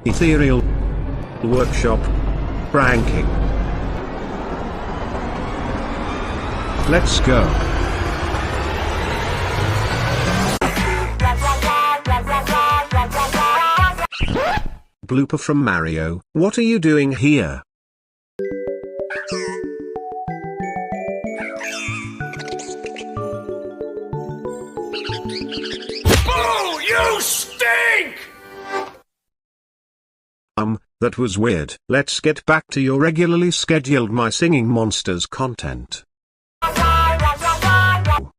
Ethereal Workshop ranking. Let's go. Blooper from Mario, what are you doing here? Oh, you stink! That was weird. Let's get back to your regularly scheduled My Singing Monsters content.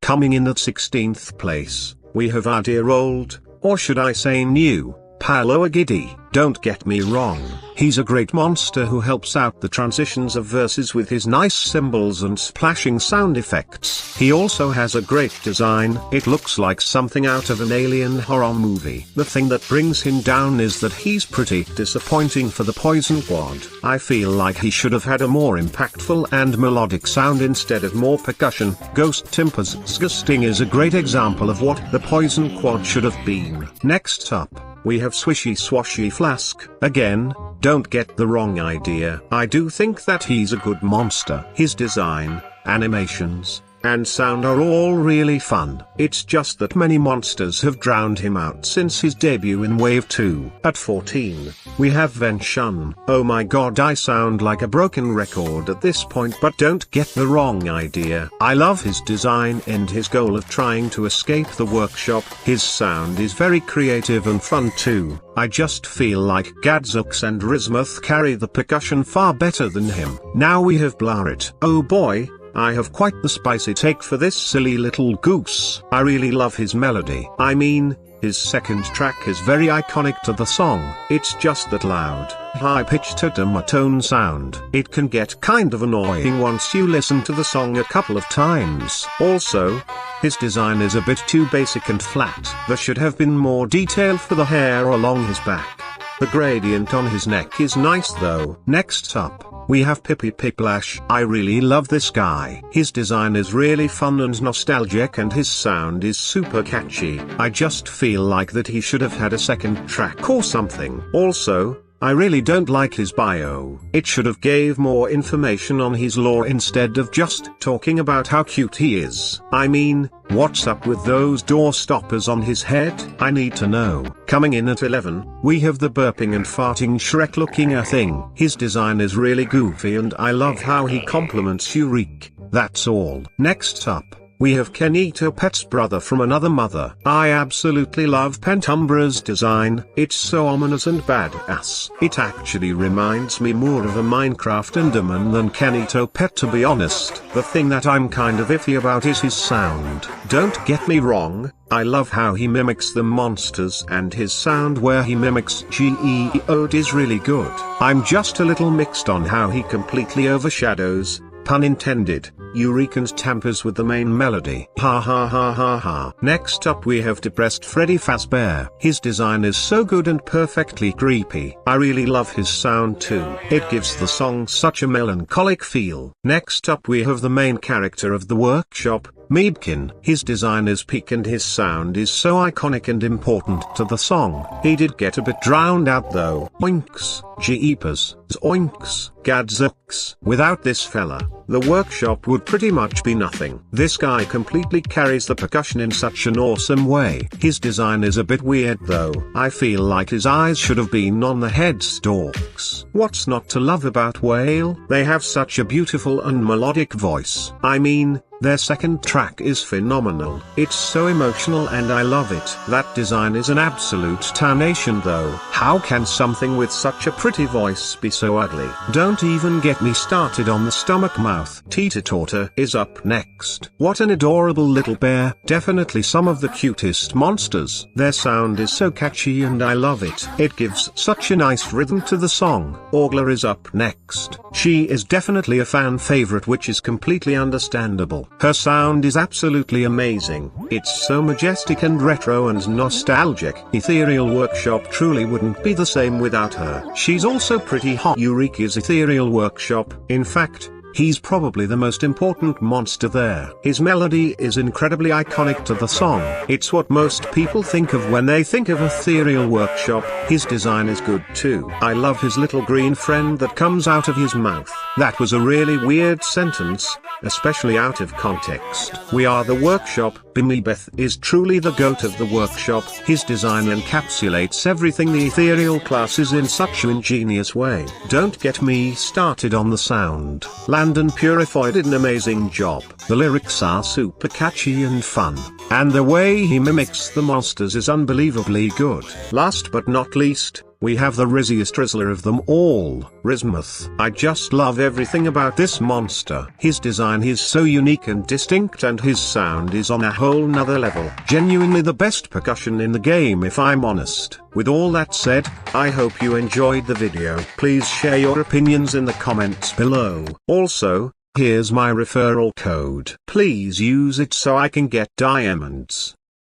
Coming in at 16th place, we have our dear old, or should I say new, Paolo Agidi. Don't get me wrong, he's a great monster who helps out the transitions of verses with his nice cymbals and splashing sound effects. He also has a great design, it looks like something out of an alien horror movie. The thing that brings him down is that he's pretty disappointing for the Poison Quad. I feel like he should have had a more impactful and melodic sound instead of more percussion. Ghost Timpers Sgusting is a great example of what the Poison Quad should have been. Next up, we have Swishy Swashy Flask. Again, don't get the wrong idea. I do think that he's a good monster. His design, animations, and sound are all really fun. It's just that many monsters have drowned him out since his debut in Wave 2. At 14, we have Venshun. Oh my god, I sound like a broken record at this point, but don't get the wrong idea. I love his design and his goal of trying to escape the workshop. His sound is very creative and fun too. I just feel like Gadzooks and Rismuth carry the percussion far better than him. Now we have Blarit. Oh boy, I have quite the spicy take for this silly little goose. I really love his melody. I mean, his second track is very iconic to the song. It's just that loud, high-pitched monotone sound. It can get kind of annoying once you listen to the song a couple of times. Also, his design is a bit too basic and flat. There should have been more detail for the hair along his back. The gradient on his neck is nice though. Next up, we have Piplash. I really love this guy. His design is really fun and nostalgic and his sound is super catchy. I just feel like that he should have had a second track or something. Also, I really don't like his bio. It should have gave more information on his lore instead of just talking about how cute he is. I mean, what's up with those door stoppers on his head? I need to know. Coming in at 11, we have the burping and farting Shrek looking thing. His design is really goofy and I love how he compliments Yurik. That's all. Next up, we have Kenito Pet's brother from another mother. I absolutely love Pentumbra's design. It's so ominous and badass. It actually reminds me more of a Minecraft Enderman than Kenito Pet, to be honest. The thing that I'm kind of iffy about is his sound. Don't get me wrong, I love how he mimics the monsters and his sound where he mimics Geode is really good. I'm just a little mixed on how he completely overshadows, pun intended, Yurik and tampers with the main melody. Ha ha ha ha ha. Next up we have Depressed Freddy Fazbear. His design is so good and perfectly creepy. I really love his sound too. It gives the song such a melancholic feel. Next up we have the main character of the workshop, Meebkin. His design is peak and his sound is so iconic and important to the song. He did get a bit drowned out though. Oinks, Jeepers, Zoinks, Gadzooks. Without this fella, the workshop would pretty much be nothing. This guy completely carries the percussion in such an awesome way. His design is a bit weird though. I feel like his eyes should have been on the head stalks. What's not to love about Whale? They have such a beautiful and melodic voice. I mean, their second track is phenomenal. It's so emotional and I love it. That design is an absolute tarnation though. How can something with such a pretty voice be so ugly? Don't even get me started on the stomach mouth. Teeter-Totter is up next. What an adorable little bear. Definitely some of the cutest monsters. Their sound is so catchy and I love it. It gives such a nice rhythm to the song. Orgler is up next. She is definitely a fan favorite, which is completely understandable. Her sound is absolutely amazing. It's so majestic and retro and nostalgic. Ethereal Workshop truly wouldn't be the same without her. She's also pretty hot. Yurik is Ethereal Workshop. In fact, He's probably the most important monster there. His melody is incredibly iconic to the song. It's what most people think of when they think of Ethereal Workshop. His design is good too. I love his little green friend that comes out of his mouth. That was a really weird sentence, especially out of context. We are the workshop. Bimibeth is truly the goat of the workshop. His design encapsulates everything the ethereal class is in such an ingenious way. Don't get me started on the sound. Landon Purifoy did an amazing job. The lyrics are super catchy and fun, and the way he mimics the monsters is unbelievably good. Last but not least, we have the rizziest rizzler of them all, Rizmuth. I just love everything about this monster. His design is so unique and distinct, and his sound is on a whole nother level. Genuinely the best percussion in the game, if I'm honest. With all that said, I hope you enjoyed the video. Please share your opinions in the comments below. Also, here's my referral code. Please use it so I can get diamonds.